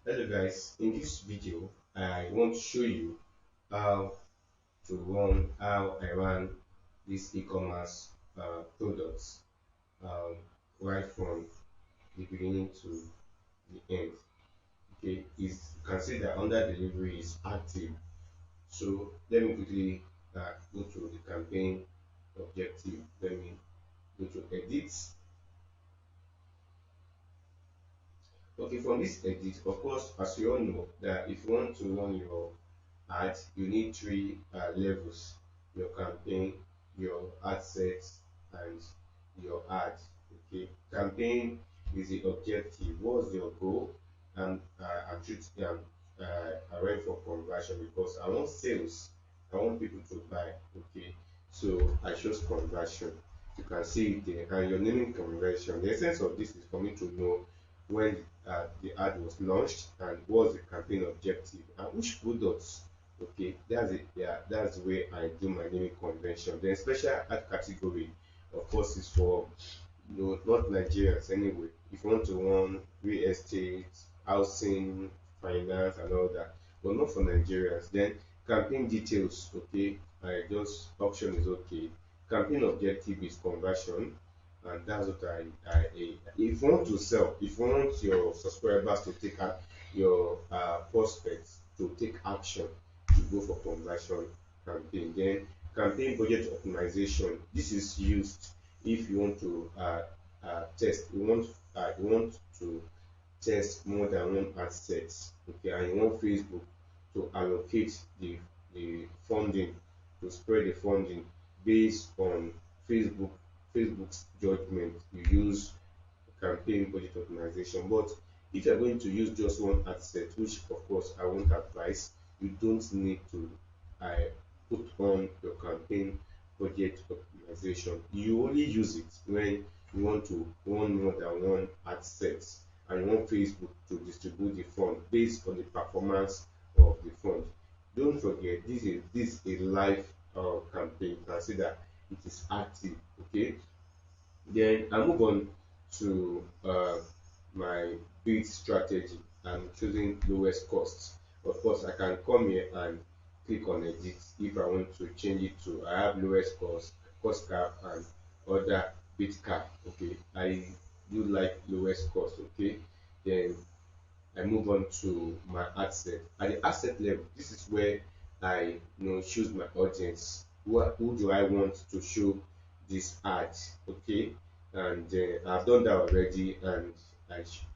Hello guys, in this video I want to show you how how I run this e-commerce products um, right from the beginning to the end. Okay, is you can see that under delivery is active. So let me quickly go to the campaign objective. Let me go to edit. Okay, from this edit, of course, as you all know, that if you want to run your ad, you need three levels: your campaign, your ad sets, and your ad. Okay, campaign is the objective. What's your goal? And I'm shooting, I went for conversion because I want sales. I want people to buy. Okay, so I chose conversion. You can see it there, and you're naming conversion. The essence of this is for me to know when the ad was launched and what's the campaign objective and which products. Okay, that's it. Yeah, that's the way I do my naming convention. Then special ad category, of course, is for not Nigerians anyway. If you want to run real estate, housing, finance, and all that, but not for Nigerians. Then campaign details. Okay, I just option is okay. Campaign objective is conversion, and that's what if you want to sell, if you want your subscribers to take your prospects to take action, you go for conversion campaign. Then campaign budget optimization, this is used if you want to test, you want to test more than one asset. Okay, and you want Facebook to allocate the funding, to spread the funding based on facebook Facebook's judgment. You use campaign budget optimization. But if you're going to use just one ad set, which of course I won't advise, you don't need to uh, put on your campaign budget optimization. You only use it when you want to run more than one ad set and you want Facebook to distribute the fund based on the performance of the fund. Don't forget, this is a live campaign. Consider it is active. Okay, then I move on to my bid strategy. I'm choosing lowest cost. Of course, I can come here and click on edit if I want to change it to I have lowest cost, cost cap, and other bid cap. Okay, I do like lowest cost. Okay, then I move on to my ad set. At the asset level, this is where I choose my audience. Who do I want to show this ad? Okay, and I've done that already, and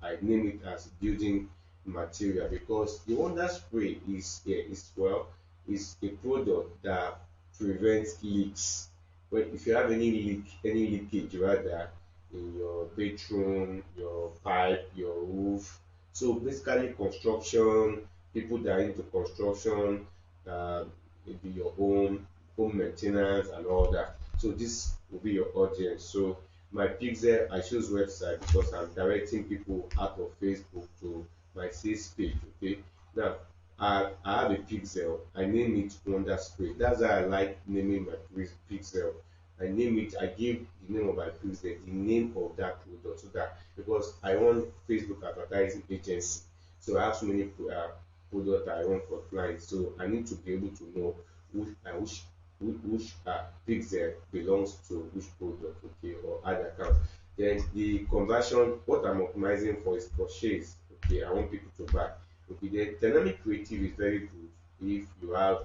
I name it as building material because the Wonder Spray is a product that prevents leaks. When if you have any leakage rather in your bedroom, your pipe, your roof, so basically construction, people that are into construction, maybe your home maintenance and all that. So this will be your audience. So my pixel, I choose website because I'm directing people out of Facebook to my sales page. Okay. Now I have a pixel. I name it Wonder Spray. That's why I like naming my pixel. I name it. I give the name of my pixel, the name of that product, so that because I want Facebook advertising agency, so I have so many products I want for clients. So I need to be able to know which pixel belongs to which product, okay, or ad account. Then the conversion, what I'm optimizing for is purchase. Okay, I want people to buy. Okay, then dynamic creative is very good if you have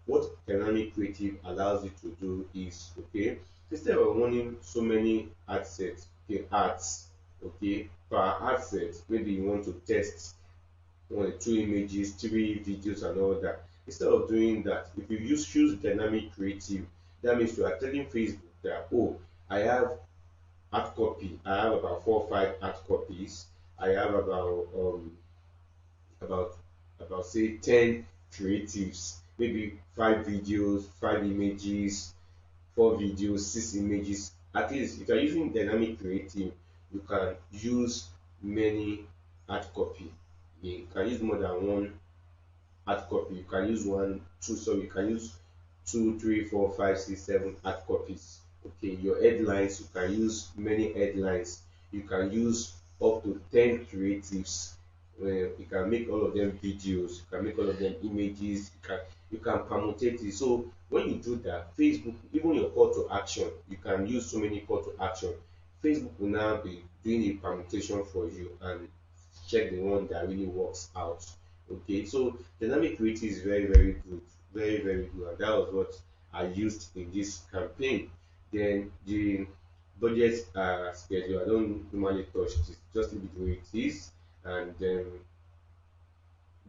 what dynamic creative allows you to do is, okay, instead of running so many ad sets, okay, ads, okay, per ad set, maybe you want to test one, two images, three videos, and all that. Instead of doing that, if you choose dynamic creative, that means you are telling Facebook that, oh, I have hard copy. I have about 4 or 5 hard copies. I have about say 10 creatives, maybe 5 videos, 5 images, 4 videos, 6 images. At least if you're using dynamic creative, you can use many hard copy. You can use more than one hard copy. You can use one, two, so you can use two, three, four, five, six, seven hard copies. Okay, your headlines, you can use many headlines. You can use up to 10 creatives. You can make all of them videos, you can make all of them images, you can permutate it. So when you do that, Facebook, even your call to action, you can use so many call to action. Facebook will now be doing a permutation for you and check the one that really works out. Okay, so dynamic creative is very, very good, very, very good, and that was what I used in this campaign. Then the budget schedule, I don't normally touch this, just leave it the way it is. And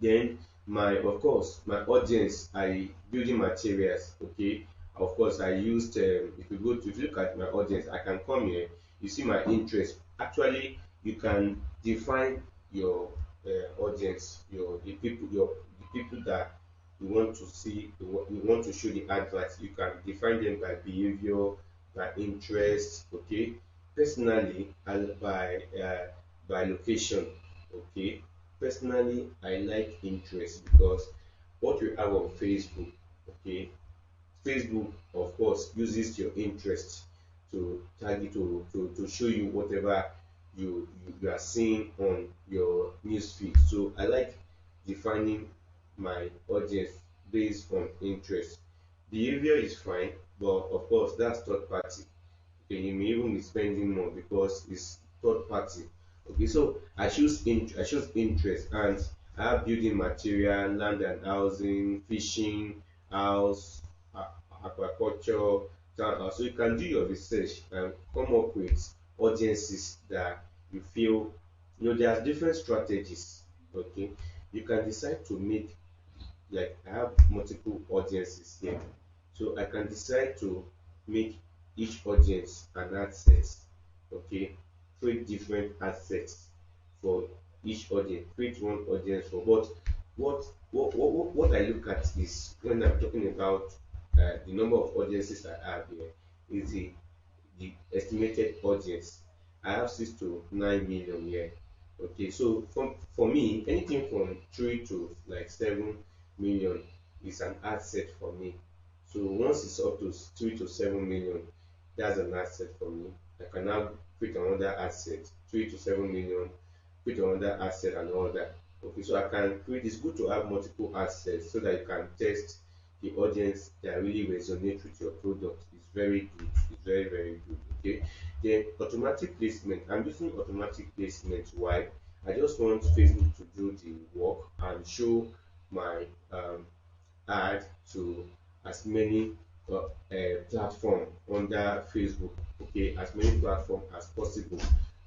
then my, of course, my audience, I building materials. Okay, of course I used if you look at my audience, I can come here, you see my interest. Actually, you can define your audience, the people that you want to see, you want to show the advert. You can define them by behavior, by interest. Okay, personally, and by location. Okay, personally, I like interest because what we have on Facebook, okay, Facebook, of course, uses your interest to target to show you whatever you are seeing on your newsfeed. So I like defining my audience based on interest. Behavior is fine, but of course that's third party. Okay, you may even be spending more because it's third party. Okay, so I choose interest, and I have building material, land and housing, fishing, house, aquaculture. So you can do your research and come up with audiences that you feel, there are different strategies. Okay, you can decide to make, like I have multiple audiences here. So I can decide to make each audience an ad set. Okay, create different ad sets for each audience, create one audience for, but what I look at is when I'm talking about the number of audiences I have here is the estimated audience. I have 6 to 9 million here. Okay, so for me, anything from 3 to like 7 million is an asset for me. So once it's up to 3 to 7 million, that's an asset for me. I can now create another asset, 3 to 7 million, create another asset and all that. Okay, so I can create. It's good to have multiple assets so that you can test the audience that really resonate with your product. It's very good. It's very, very good. Okay. Then automatic placement. I'm using automatic placement. Why? I just want Facebook to do the work and show my ad to as many platform under Facebook. Okay, as many platform as possible.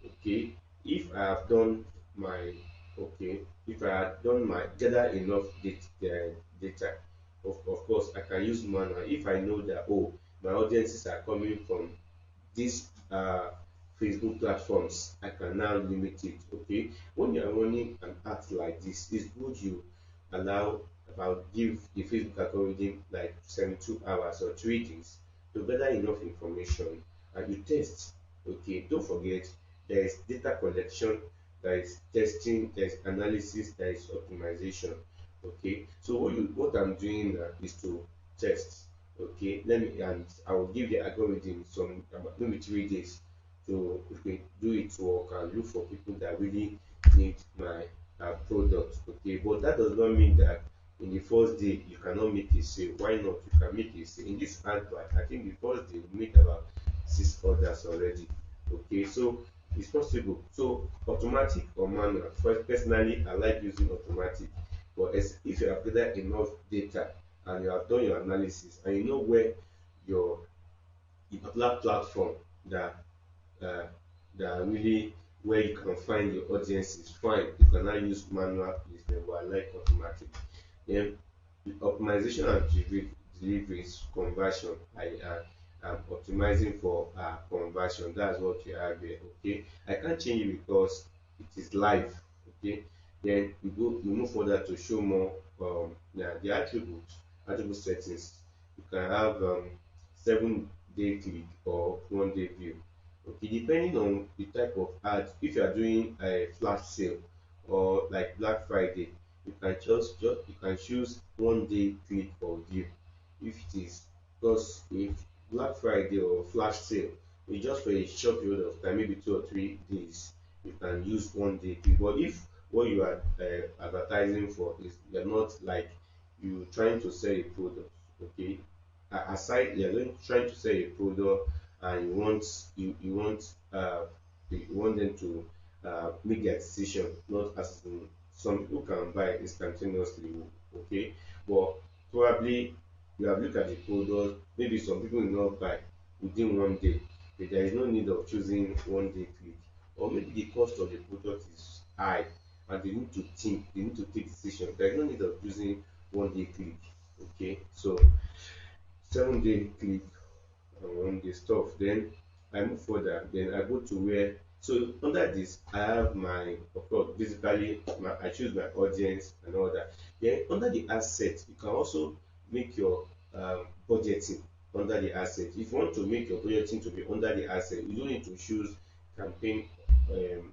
Okay, if I have done my okay, if I had done my gather enough data, of course I can use manual. If I know that, oh, my audiences are coming from these Facebook platforms, I can now limit it. Okay, when you are running an ad like this, it's good you allow about give the Facebook algorithm like 72 hours or 3 days to gather enough information and you test. Okay, don't forget there is data collection, there is testing, there is analysis, there is optimization. Okay, so what I'm doing now is to test. Okay, let me, and I will give the algorithm some maybe 3 days to, okay, do its work and look for people that really need my product. Okay, but that does not mean that in the first day you cannot make a sale. Why not? You can make a sale. In this advert, I think the first day we made about 6 orders already. Okay, so it's possible. So automatic or manual? First, personally, I like using automatic. But if you have gathered enough data and you have done your analysis and you know where your particular platform that uh, that really where you can find your audience is fine. You can now use manual placement, but I like automatic. Then the optimization and deliveries conversion. Am optimizing for conversion. That's what you have here. Okay, I can't change it because it is live. Okay, then you move further to show more the attribute settings. You can have 7 day click or 1 day view. Okay, depending on the type of ad, if you are doing a flash sale or like Black Friday, you can choose 1 day click or view. If it is, because if Black Friday or flash sale it's just for a short period of time, maybe 2 or 3 days, you can use 1 day click. But if what you are advertising for is, you're not like you trying to sell a product. Okay, aside you're trying to sell a product, and you want you want them to make their decision, not as in some people can buy instantaneously. Okay, but probably you have looked at the product, maybe some people will not buy within one day, but there is no need of choosing one day click, or maybe the cost of the product is high and they need to think, they need to take decision. There is no need of using one day click. Okay, so 7 day click on the stuff. Then I move further. Then I go to where, so under this I have my, of course, basically I choose my audience and all that. Then under the asset, you can also make your budgeting under the asset. If you want to make your budgeting to be under the asset, you don't need to choose campaign um,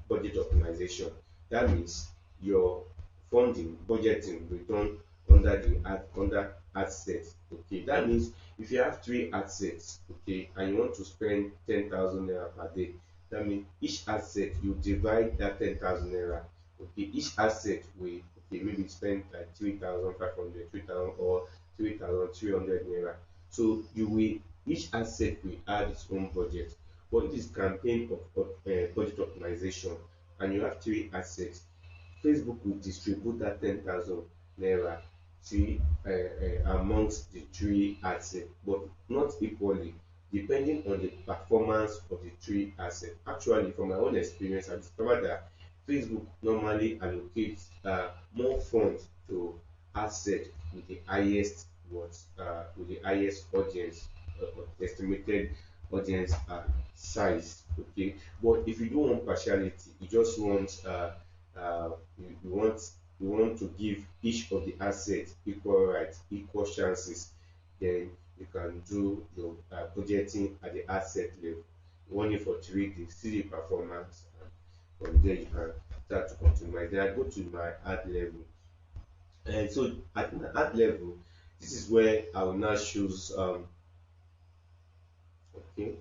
budget optimization. That means your funding, budgeting will be done under the under assets. Okay, that means if you have three assets, okay, and you want to spend 10,000 naira per day, that means each asset you divide that 10,000 naira. Okay, each asset will, okay, maybe spend like 3,500, 3,000, or 3,300 naira. So you will, each asset will add its own budget. But it is campaign of budget optimization, and you have three assets. Facebook will distribute that 10,000 naira to amongst the three assets, but not equally, depending on the performance of the three assets. Actually, from my own experience, I discovered that Facebook normally allocates more funds to assets with the highest with the highest audience, estimated audience size. Okay, but if you don't want partiality, you just want you want, you want to give each of the assets equal rights, equal chances, then you can do your budgeting at the asset level. Run it for 3 days, see the performance, and from there you can start to optimize. Then I go to my ad level, and so at my ad level, this is where I will now choose okay.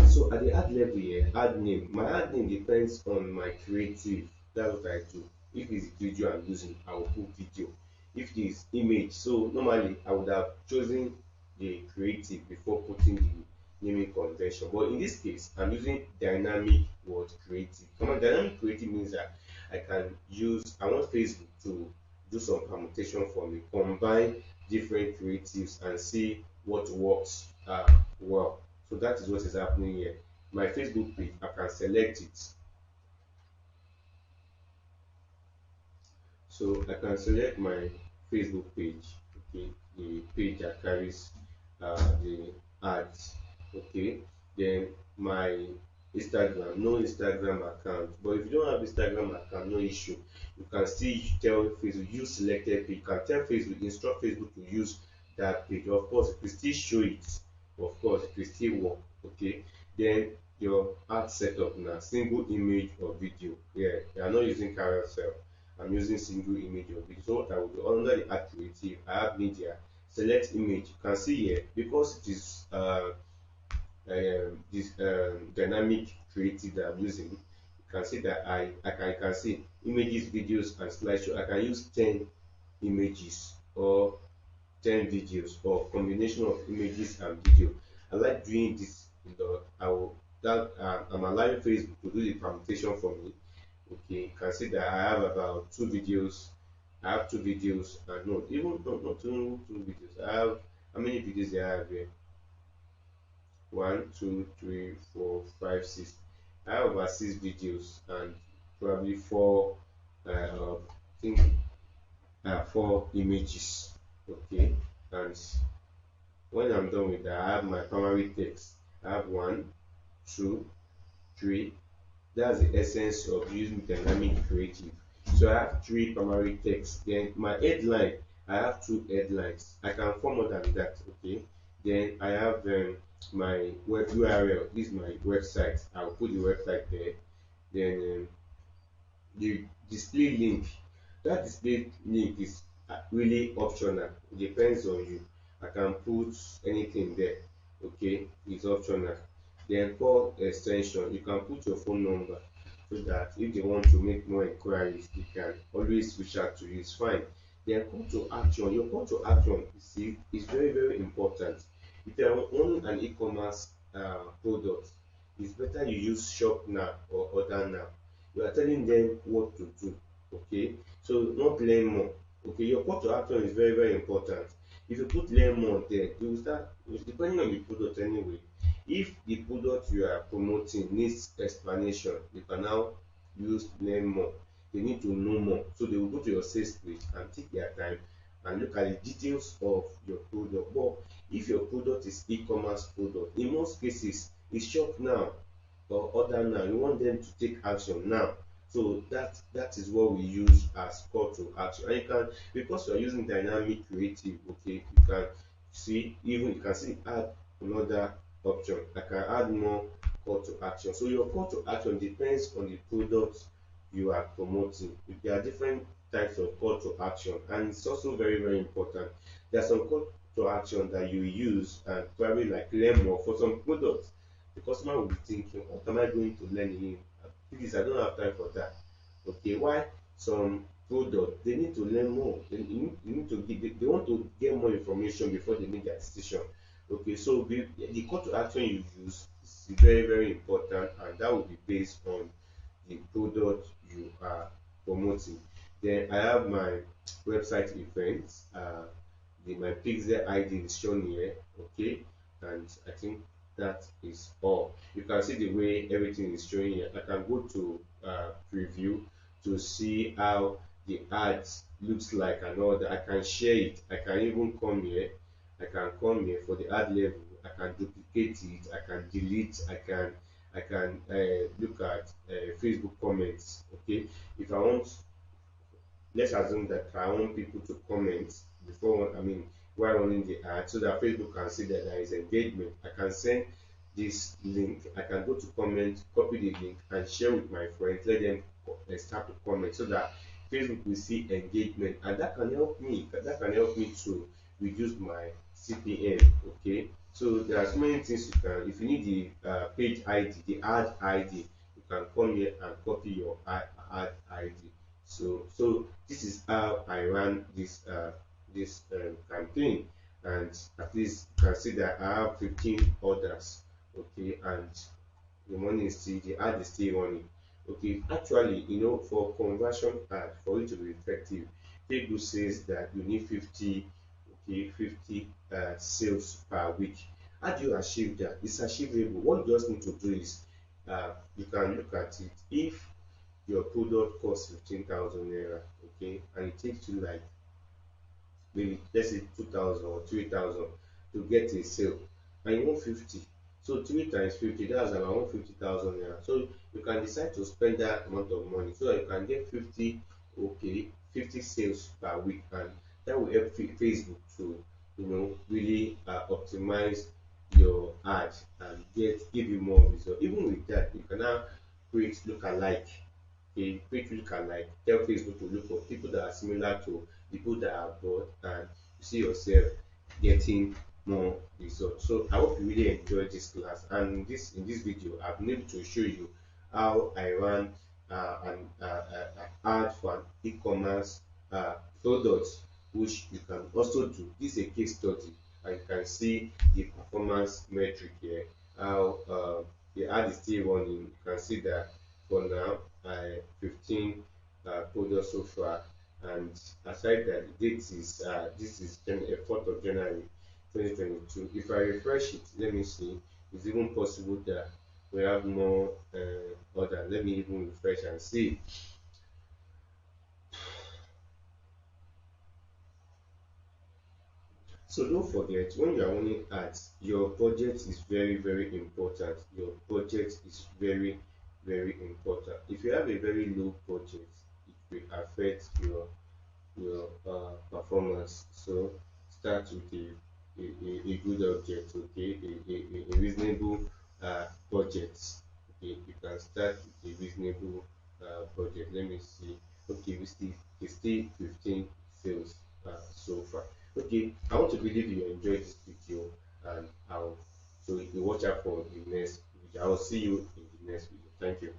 So at the ad level here, ad name. My ad name depends on my creative. That's what I do. If it's video I'm using, I will put video. If it is image, so normally I would have chosen the creative before putting the naming convention. But in this case, I'm using dynamic word creative. Come on, dynamic creative means that I can use, I want Facebook to do some permutation for me, combine different creatives and see what works well. So that is what is happening here. My Facebook page, I can select it. So I can select my Facebook page, okay, the page that carries the ads, okay. Then my Instagram, no Instagram account. But if you don't have Instagram account, no issue. You can still tell Facebook use selected page. You can tell Facebook, instruct Facebook to use that page. Of course, it will still show it. Of course, it will still work. Okay. Then your ad setup now, single image or video. Yeah, you are not using carousel. I'm using single image or video. So what I will do under the ad creative, I have media, select image. You can see here, because it is this dynamic creative that I'm using, you can see that I can see images, videos, and slideshow. I can use 10 images or 10 videos, or combination of images and video. I like doing this. I will that I'm allowing Facebook to do the permutation for me. Okay, you can see that I have about two videos. I have two videos, and no, even no, not two videos. I have, how many videos do I have here? One, two, three, four, five, six. I have about six videos and probably four. I think four images. Okay, and when I'm done with that, I have my primary text. I have one, two, three. That's the essence of using dynamic creative. So I have three primary texts. Then my headline, I have two headlines. I can form more than that. Okay. Then I have my web URL. This is my website. I'll put the website there. Then the display link. That display link is really optional. It depends on you. I can put anything there. Okay, it's optional. Then call extension, you can put your phone number so that if they want to make more inquiries, they can always reach out to you. It's fine. Then call to action. Your call to action is very, very important. If you are on an e-commerce product, it's better you use shop now or order now. You are telling them what to do. Okay, so not learn more. Okay, your call to action is very, very important. If you put learn more there, you will start depending on the product anyway. If the product you are promoting needs explanation, you can now use learn more. They need to know more, so they will go to your sales page and take their time and look at the details of your product. But if your product is e-commerce product, in most cases it's shop now or order now. You want them to take action now. So that is what we use as call to action. And you can, because you are using dynamic creative, okay, you can see add another option. I can add more call to action. So your call to action depends on the product you are promoting. There are different types of call to action, and it's also very, very important. There are some call to action that you use and probably like learn more. For some products, the customer will be thinking, what am I going to learn in? Please, I don't have time for that. Okay, why some product they need to learn more. You need to give, they want to get more information before they make their decision. Okay, so the call to action you use is very, very important, and that will be based on the product you are promoting. Then I have my website events. My pixel ID is shown here. Okay, and I think that is all. You can see the way everything is showing here. I can go to preview to see how the ads looks like and all that. I can share it. I can even come here. I can come here for the ad level. I can duplicate it. I can delete. I can look at Facebook comments. Okay, if I want, let's assume that I want people to comment before, I mean, while running the ad, so that Facebook can see that there is engagement. I can send this link. I can go to comment, copy the link, and share with my friends. Let them start to comment so that Facebook will see engagement, and that can help me. That can help me to reduce my CPM. Okay, so there are so many things you can. If you need the page ID, the ad ID, you can come here and copy your ad ID. So this is how I ran this campaign, and at least you can see that I have 15 orders. Okay, and the money is still, the ad is still running. Okay, actually, for conversion ad, for it to be effective, Facebook says that you need 50, okay, 50 sales per week. How do you achieve that? It's achievable. What you just need to do is you can look at it. If your product costs 15,000 naira, okay, and it takes you like maybe let's say 2,000 or 3,000 to get a sale, and you want 50, so 3 times 50, that's around 50,000 naira. So you can decide to spend that amount of money so that you can get 50, okay, 50 sales per week, and that will help Facebook to really optimize your ad and give you more result. Even with that, you can now create lookalike. A quick look at, like, tell Facebook to look for people that are similar to the people that are bought, and you see yourself getting more results. So I hope you really enjoyed this class, and in this video I've been able to show you how I run an ad for an e-commerce product, which you can also do. This is a case study, and you can see the performance metric here, how the ad is still running. You can see that for now 15 products so far, and aside that, the date is this is 4th of January 2022. If I refresh it, let me see, it's even possible that we have more order. Let me even refresh and see. So don't forget, when you are running ads, your budget is very, very important. Your budget is very, very important. If you have a very low budget, it will affect your performance. So start with a good object, okay, a reasonable budget. Okay, you can start with a reasonable budget. Let me see. Okay, we still 15 sales so far. Okay, I want to believe you enjoyed this video, and I'll so you watch out for the next I will see you in the next video. Thank you.